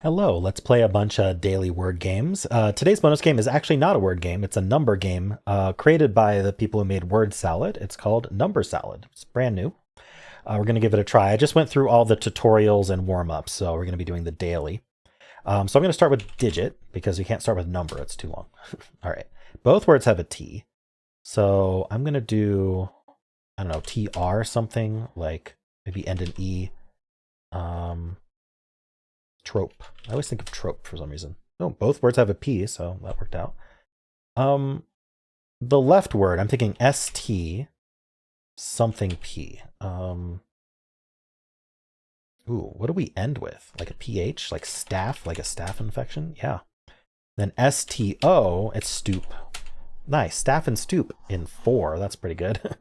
Hello, let's play a bunch of daily word games. Today's bonus game is actually not a word game, it's a number game created by the people who made Word Salad. It's called Number Salad. It's brand new. We're going to give it a try. I just went through all the tutorials and warm-ups, so we're going to be doing the daily. So I'm going to start with digit, because we can't start with number, it's too long. All right, both words have a T. So I'm going to do, I don't know, TR something, like maybe end in E. Trope. I always think of trope for some reason. Oh, both words have a P, so that worked out. The left word, I'm thinking ST something P. Ooh, what do we end with? Like a PH? Like staph? Like a staph infection? Yeah. Then STO, it's stoop. Nice. Staph and stoop in 4. That's pretty good.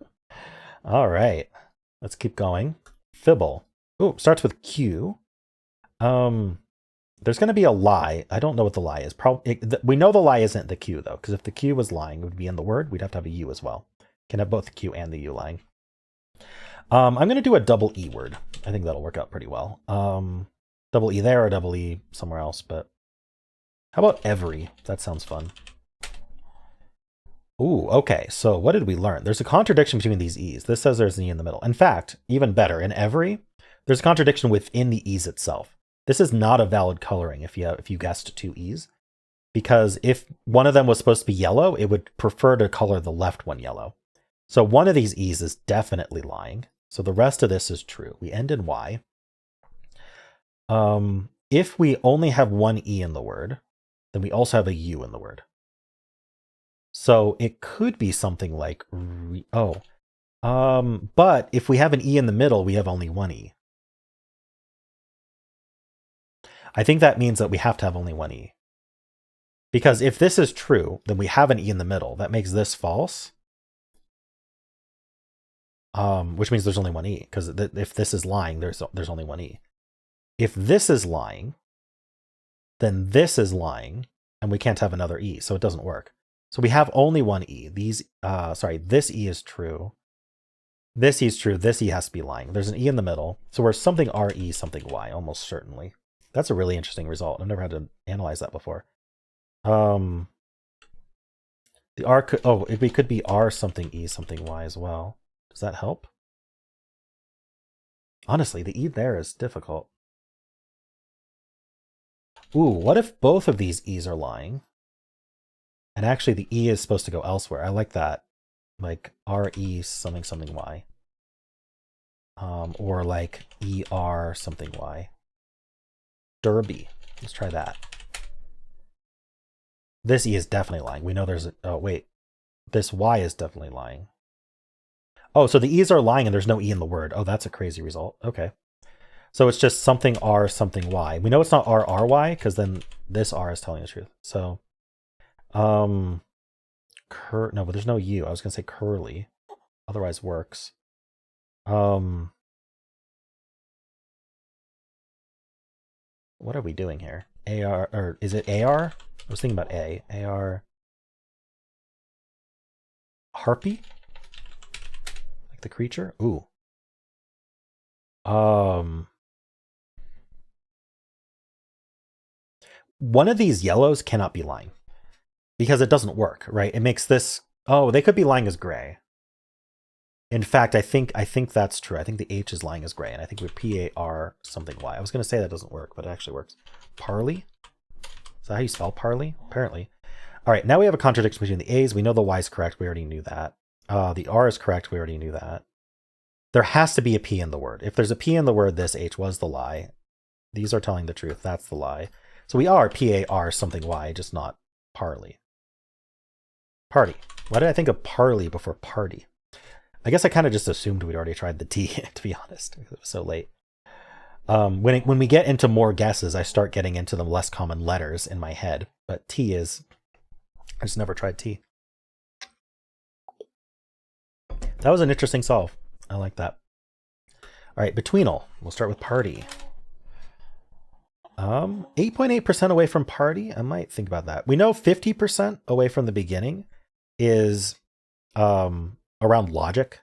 All right. Let's keep going. Fibble. Ooh, starts with Q. There's going to be a lie. I don't know what the lie is. We know the lie isn't the Q, though, because if the Q was lying, it would be in the word. We'd have to have a U as well. Can have both the Q and the U lying. I'm going to do a double E word. I think that'll work out pretty well. Double E there or double E somewhere else, but how about every? That sounds fun. Ooh, okay. So what did we learn? There's a contradiction between these E's. This says there's an E in the middle. In fact, even better, in every, there's a contradiction within the E's itself. This is not a valid coloring if you guessed 2 E's, because if one of them was supposed to be yellow, it would prefer to color the left one yellow. So one of these E's is definitely lying. So the rest of this is true. We end in Y. If we only have one E in the word, then we also have a U in the word. So it could be something like, but if we have an E in the middle, we have only one E. I think that means that we have to have only one E. Because if this is true, then we have an E in the middle. That makes this false. Which means there's only one E. Because if this is lying, there's only one E. If this is lying, then this is lying, and we can't have another E, so it doesn't work. So we have only one E. This E is true. This E is true. This E has to be lying. There's an E in the middle. So we're something RE, something Y, almost certainly. That's a really interesting result. I've never had to analyze that before. The R could, it could be R something E something Y as well. Does that help? Honestly, the E there is difficult. Ooh, what if both of these E's are lying? And actually the E is supposed to go elsewhere. I like that. Like RE something something Y. Or like ER something Y. Derby. Let's try that. This E is definitely lying. We know there's a, oh wait. This Y is definitely lying. Oh, so the E's are lying and there's no E in the word. Oh, that's a crazy result. Okay. So it's just something R, something Y. We know it's not RRY because then this R is telling the truth. So, no, but there's no U. I was going to say curly. Otherwise works. What are we doing here? AR, or is it AR? I was thinking about A. AR. Harpy? Like the creature? Ooh. One of these yellows cannot be lying because it doesn't work, right? It makes this, oh, they could be lying as gray. In fact, I think that's true. I think the H is lying as gray, and I think we're PAR something Y. I was going to say that doesn't work, but it actually works. Parley? Is that how you spell parley? Apparently. All right, now we have a contradiction between the A's. We know the Y is correct. We already knew that. The R is correct. We already knew that. There has to be a P in the word. If there's a P in the word, this H was the lie. These are telling the truth. That's the lie. So we are PAR something Y, just not parley. Party. Why did I think of parley before party? I guess I kind of just assumed we'd already tried the T, to be honest. It was so late. When we get into more guesses, I start getting into the less common letters in my head. But T is... I just never tried T. That was an interesting solve. I like that. All right, Betweenle. We'll start with party. 8.8% away from party. I might think about that. We know 50% away from the beginning is around logic.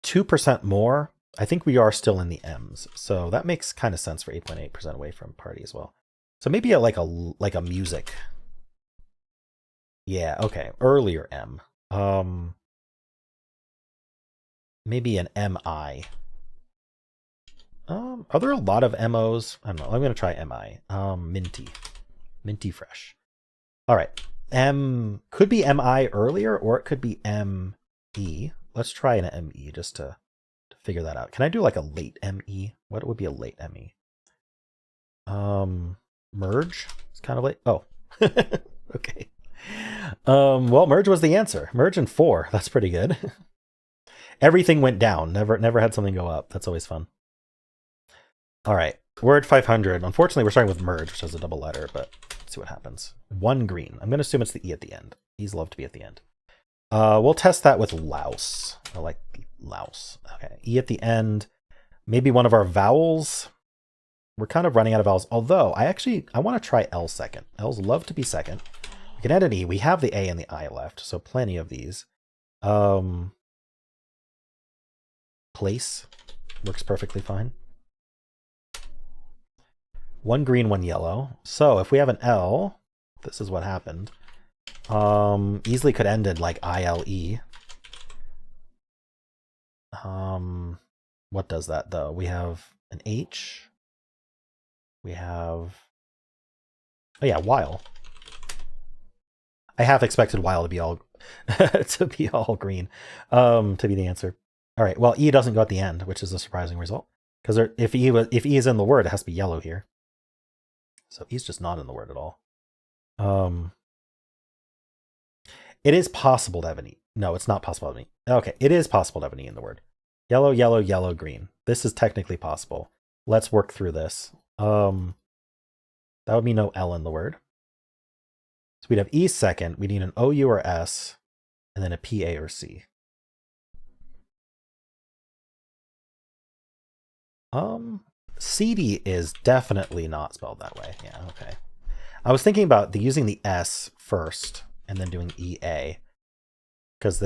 2% more I think we are still in the M's, so that makes kind of sense for 8.8% away from party as well. So maybe like a music. Yeah, okay, earlier M. Maybe an MI. Are there a lot of MOs? I don't know. I'm gonna try MI. Minty fresh. All right. M could be MI earlier, or it could be ME. Let's try an ME just to figure that out. Can I do like a late ME? What would be a late ME? Merge. It's kind of late. Oh, okay. Well, merge was the answer. Merge in 4. That's pretty good. Everything went down. Never had something go up. That's always fun. All right. Word 500. Unfortunately, we're starting with merge, which has a double letter, but let's see what happens. 1 green. I'm going to assume it's the E at the end. E's love to be at the end. We'll test that with louse. I like louse. Okay. E at the end. Maybe one of our vowels. We're kind of running out of vowels. Although, I want to try L second. L's love to be second. We can add an E. We have the A and the I left, so plenty of these. Place works perfectly fine. 1 green, 1 yellow. So if we have an L, this is what happened. Easily could end in like ILE. What does that though? We have an H. We have, oh yeah, while. I half expected while to be all green, to be the answer. All right. Well, E doesn't go at the end, which is a surprising result because if E is in the word, it has to be yellow here. So E's just not in the word at all. It is possible to have an E. No, it's not possible to have an E. Okay, it is possible to have an E in the word. Yellow, yellow, yellow, green. This is technically possible. Let's work through this. That would be no L in the word. So we'd have E second. We need an OU or S, and then a PA or C. CD is definitely not spelled that way. Yeah, okay. I was thinking about using the S first and then doing EA. Because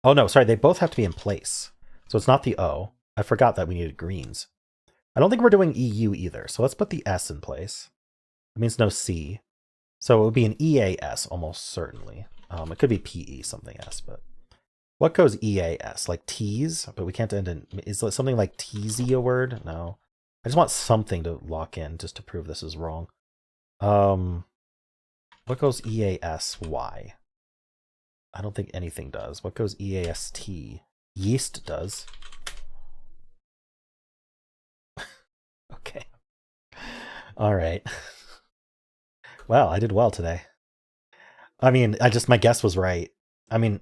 oh no, sorry, they both have to be in place. So it's not the O. I forgot that we needed greens. I don't think we're doing EU either. So let's put the S in place. It means no C. So it would be an EAS almost certainly. It could be PE something S, but what goes EAS? Like T's, but we can't end in, is something like TZ a word? No. I just want something to lock in just to prove this is wrong. What goes EASY? I don't think anything does. What goes EAST? Yeast does. Okay. All right. Well, I did well today. I mean, my guess was right. I mean,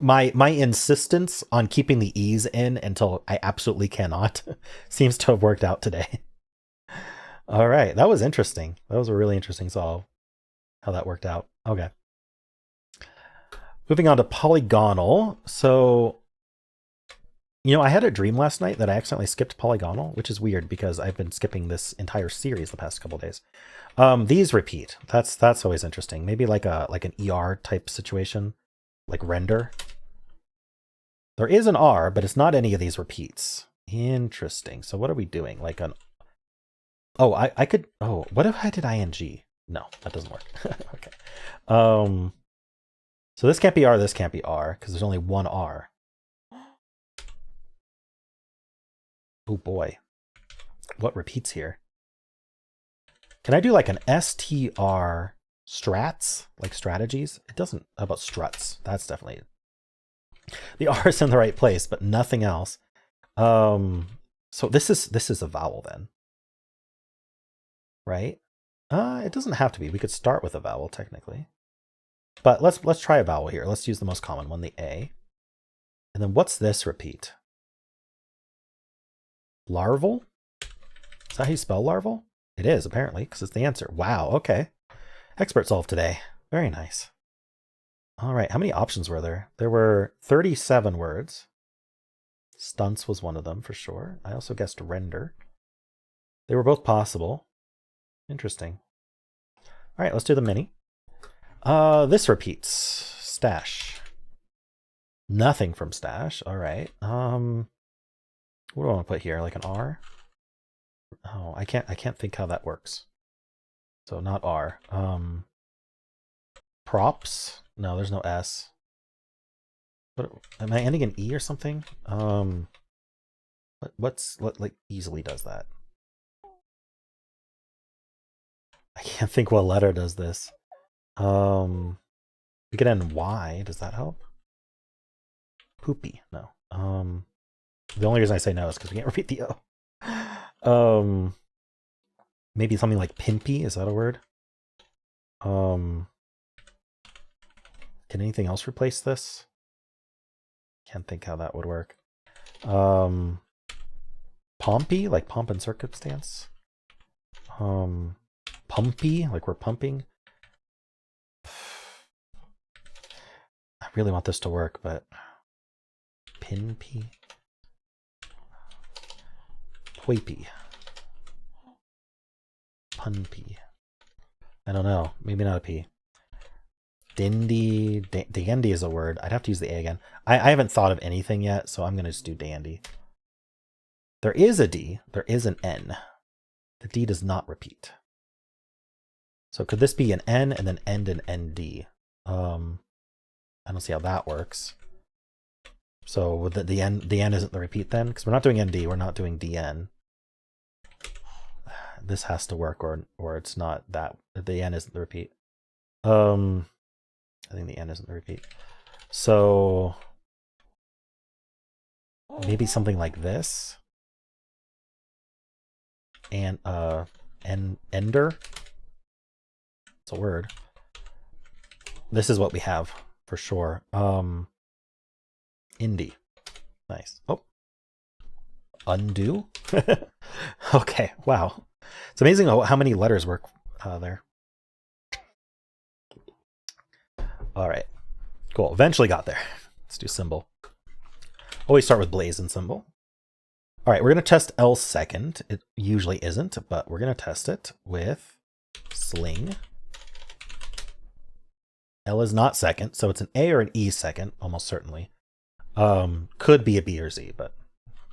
my insistence on keeping the E's in until I absolutely cannot seems to have worked out today. All right, that was interesting. That was a really interesting solve, how that worked out. Okay. Moving on to Polygonle. So, I had a dream last night that I accidentally skipped Polygonle, which is weird because I've been skipping this entire series the past couple of days. These repeat. That's always interesting. Maybe like an ER type situation, like render. There is an R, but it's not any of these repeats. Interesting. So what are we doing? Like an, oh, I could, oh, what if I did ing? No, that doesn't work. Okay. So this can't be R, this can't be R, because there's only one R. Oh boy. What repeats here? Can I do like an STR strats, like strategies? It doesn't, how about struts? That's definitely, the R is in the right place, but nothing else. So this is a vowel then, right? It doesn't have to be. We could start with a vowel technically, but let's try a vowel here. Let's use the most common one, the A. And then what's this repeat? Larval? Is that how you spell larval? It is apparently, because it's the answer. Wow. Okay. Expert solve today. Very nice. All right. How many options were there? There were 37 words. Stunts was one of them for sure. I also guessed render. They were both possible. Interesting. All right, let's do the mini. This repeats. Stash. Nothing from stash. All right. What do I want to put here? Like an R? Oh, I can't think how that works. So not R. Props? No, there's no S. What am I ending in E or something? What like easily does that? I can't think what letter does this. We could end Y. Does that help? Poopy. No. The only reason I say no is because we can't repeat the O. Maybe something like pimpy. Is that a word? Can anything else replace this? Can't think how that would work. Pompy, like pomp and circumstance. Pumpy, like we're pumping. I really want this to work, but pinpy. Poipy. Punpy. I don't know. Maybe not a P. Dindy. Dandy is a word. I'd have to use the A again. I haven't thought of anything yet, so I'm going to just do dandy. There is a D. There is an N. The D does not repeat. So could this be an N and then end in ND? I don't see how that works. So with the N isn't the repeat then? Because we're not doing ND, we're not doing DN. This has to work, or it's not that. The N isn't the repeat. I think the N isn't the repeat. So maybe something like this. And ender. It's a word. This is what we have for sure. Indie. Nice. Oh. Undo. Okay. Wow. It's amazing how many letters work there. All right. Cool. Eventually got there. Let's do Symble. Always start with Blaze and Symble. All right, we're going to test L second. It usually isn't, but we're going to test it with sling. L is not second, so it's an A or an E second, almost certainly. Could be a B or Z, but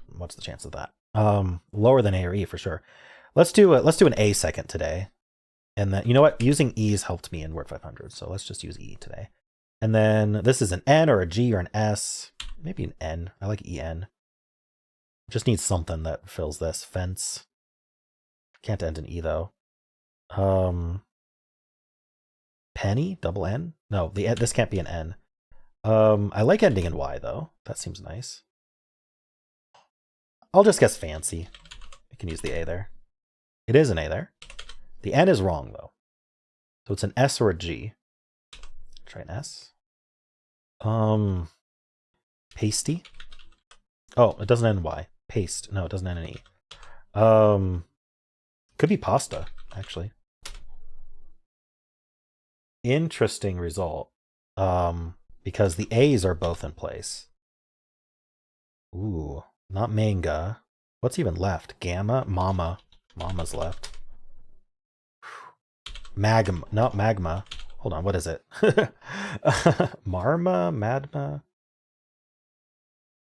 what's the chance of that? Lower than A or E for sure. Let's do an A second today. And then, you know what? Using E's helped me in Word 500, so let's just use E today. And then this is an N or a G or an S. Maybe an N. I like EN. Just need something that fills this. Fence. Can't end in E though. Penny? Double N? No, this can't be an N. I like ending in Y though. That seems nice. I'll just guess fancy. I can use the A there. It is an A there. The N is wrong though. So it's an S or a G. Try an S. Pasty. Oh, it doesn't end in Y. Paste. No, it doesn't end in E. Could be pasta, actually. Interesting result. Because the A's are both in place. Ooh, not manga. What's even left? Gamma? Mama. Mama's left. Magma. Not magma. Hold on, what is it? Marma? Madma?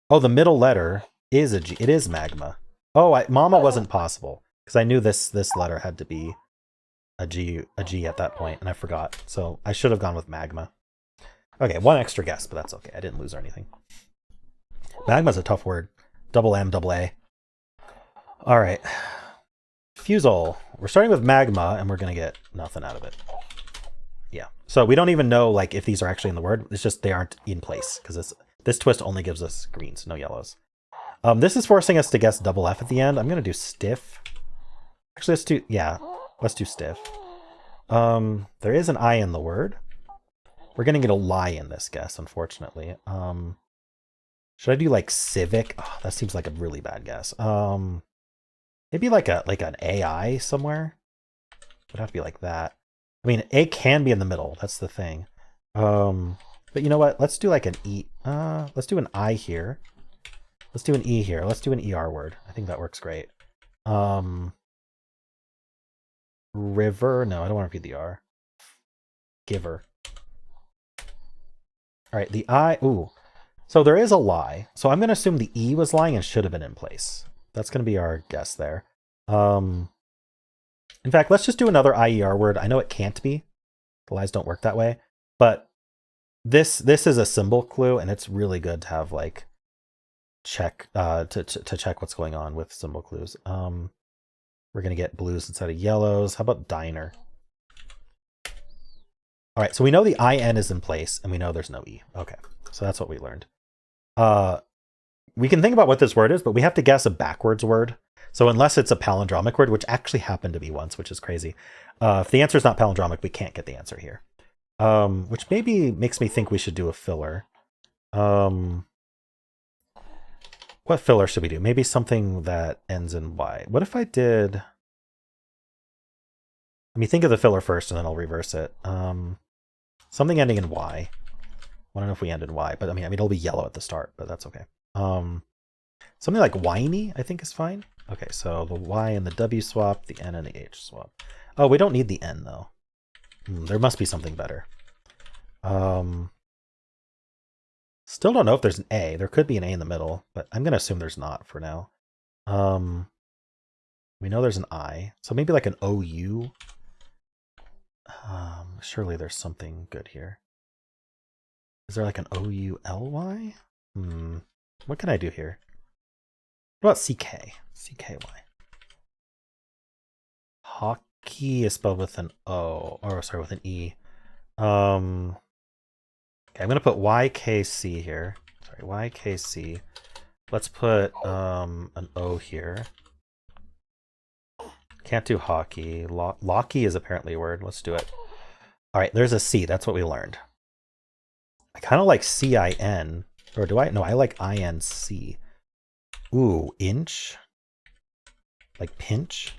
Oh, the middle letter is a G. It is magma. Oh, mama wasn't possible because I knew this letter had to be a G at that point, and I forgot. So I should have gone with magma. Okay, one extra guess, but that's okay. I didn't lose or anything. Magma's a tough word. Double M, double A. All right. Fusele. We're starting with magma, and we're going to get nothing out of it. Yeah. So we don't even know like if these are actually in the word. It's just they aren't in place because this twist only gives us greens, no yellows. This is forcing us to guess double F at the end. I'm going to do stiff. Actually, let's do stiff. There is an I in the word. We're going to get a lie in this guess, unfortunately. Should I do like civic? Oh, that seems like a really bad guess. Maybe like an AI somewhere. It would have to be like that. I mean, A can be in the middle. That's the thing. But you know what? Let's do like an E. Let's do an I here. Let's do an E here. Let's do an ER word. I think that works great. River. No, I don't want to repeat the R. Giver. All right, the I. Ooh. So there is a lie. So I'm going to assume the E was lying and should have been in place. That's going to be our guess there. In fact, let's just do another IER word. I know it can't be. The lies don't work that way. But this is a symbol clue, and it's really good to have like check to check what's going on with symbol clues. We're going to get blues instead of yellows. How about diner? All right, so we know the IN is in place, and we know there's no E. Okay, so that's what we learned. We can think about what this word is, but we have to guess a backwards word. So unless it's a palindromic word, which actually happened to be once, which is crazy. If the answer is not palindromic, we can't get the answer here. Which maybe makes me think we should do a filler. What filler should we do? Maybe something that ends in Y. What if I did... Let me think of the filler first, and then I'll reverse it. Something ending in Y. I don't know if we end in Y, but I mean, it'll be yellow at the start, but that's okay. Something like whiny, I think is fine. Okay, so the Y and the W swap, the N and the H swap. Oh, we don't need the N though. There must be something better. Still don't know if there's an A. There could be an A in the middle, but I'm gonna assume there's not for now. We know there's an I, so maybe like an OU. Surely there's something good here. Is there like an OULY? What can I do here? What about CK? CKY. Hockey is spelled with an O, or sorry, with an E. Okay, I'm gonna put YKC here. Sorry, YKC. Let's put an O here. Can't do hockey. Locky is apparently a word. Let's do it. All right, there's a C. That's what we learned. I kind of like CIN. Or do I? No, I like INC. Ooh, inch? Like pinch?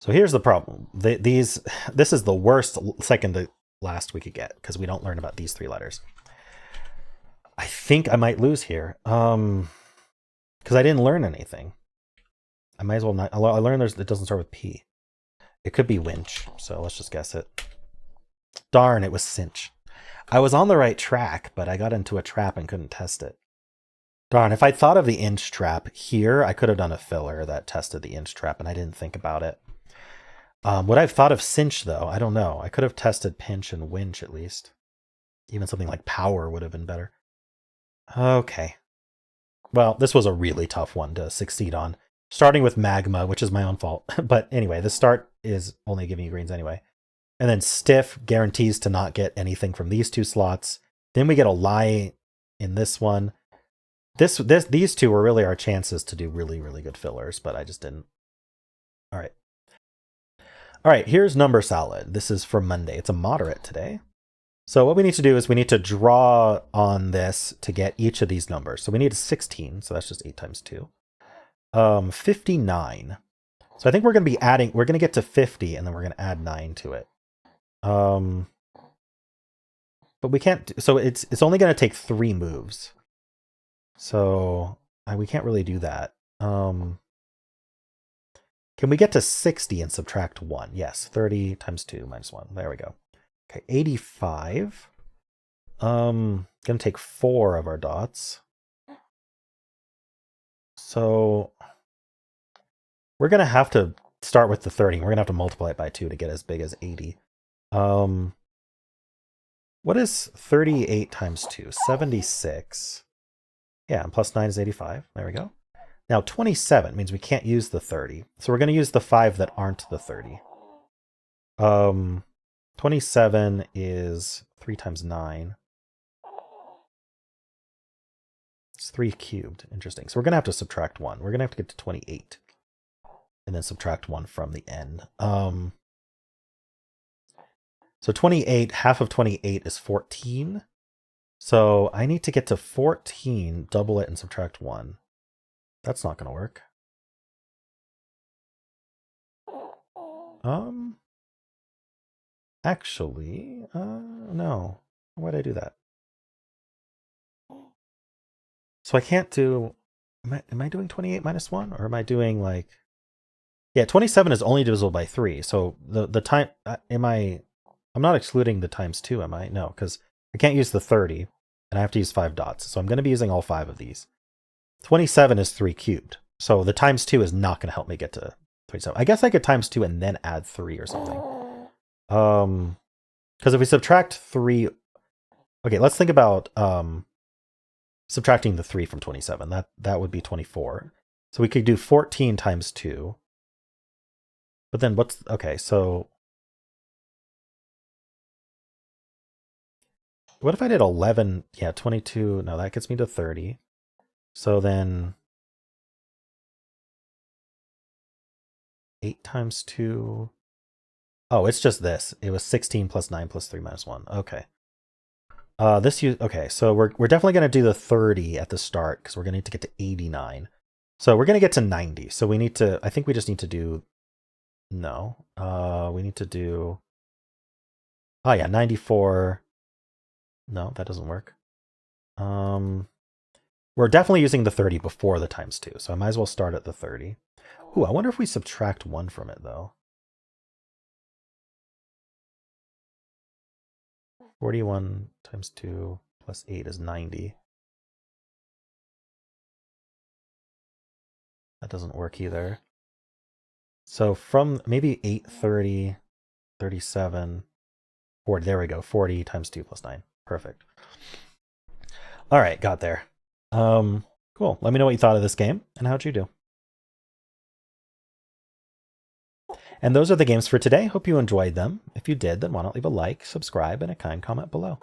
So here's the problem. This is the worst second to last we could get, because we don't learn about these three letters. I think I might lose here. Because I didn't learn anything. I might as well not. I learned it doesn't start with P. It could be winch, so let's just guess it. Darn, it was cinch. I was on the right track, but I got into a trap and couldn't test it. Darn, if I'd thought of the inch trap here, I could have done a filler that tested the inch trap, and I didn't think about it. Would I have thought of cinch, though? I don't know. I could have tested pinch and winch, at least. Even something like power would have been better. Okay. Well, this was a really tough one to succeed on. Starting with magma, which is my own fault. But anyway, the start is only giving you greens anyway. And then stiff guarantees to not get anything from these two slots. Then we get a lie in this one. These two were really our chances to do really, really good fillers, but I just didn't. All right. All right, here's number salad. This is for Monday. It's a moderate today. So what we need to do is we need to draw on this to get each of these numbers. So we need a 16, so that's just 8 times 2. 59. So I think we're going to be adding, we're going to get to 50 and then we're going to add 9 to it. But we can't, so it's only going to take 3 moves. So we can't really do that. Can we get to 60 and subtract 1? Yes, 30 times 2 minus 1. There we go. Okay, 85. Gonna take 4 of our dots. So we're gonna have to start with the 30. We're gonna have to multiply it by 2 to get as big as 80. What is 38 times 2? 76. Yeah, and plus 9 is 85. There we go. Now 27 means we can't use the 30. So we're gonna use the 5 that aren't the 30. 27 is 3 times 9. It's 3 cubed. Interesting. So we're going to have to subtract 1. We're going to have to get to 28. And then subtract 1 from the end. So 28, half of 28 is 14. So I need to get to 14, double it, and subtract 1. That's not going to work. Actually, no. Why'd I do that? So I can't do, am I doing 28 minus 1? Or am I doing like, yeah, 27 is only divisible by 3. So the time, I'm not excluding the times 2, am I? No, because I can't use the 30. and I have to use 5 dots. So I'm going to be using all 5 of these. 27 is 3 cubed. So the times 2 is not going to help me get to 27. I guess I could times 2 and then add 3 or something. Because if we subtract 3... Okay, let's think about subtracting the 3 from 27. That would be 24. So we could do 14 times 2. But then what's... Okay, so... What if I did 11? Yeah, 22. No, that gets me to 30. So then 8 times 2. Oh, it's just this. It was 16 plus 9 plus 3 minus 1. Okay. Okay, so we're definitely going to do the 30 at the start because we're going to need to get to 89. So we're going to get to 90. So we need to, I think we just need to do, no, we need to do, oh yeah, 94. No, that doesn't work. We're definitely using the 30 before the times 2. So I might as well start at the 30. Ooh, I wonder if we subtract 1 from it though. 41 times 2 plus 8 is 90. That doesn't work either. So from maybe 8, 30, 37, 40. There we go. 40 times 2 plus 9. Perfect. All right, got there. Cool. Let me know what you thought of this game and how'd you do. And those are the games for today. Hope you enjoyed them. If you did, then why not leave a like, subscribe, and a kind comment below.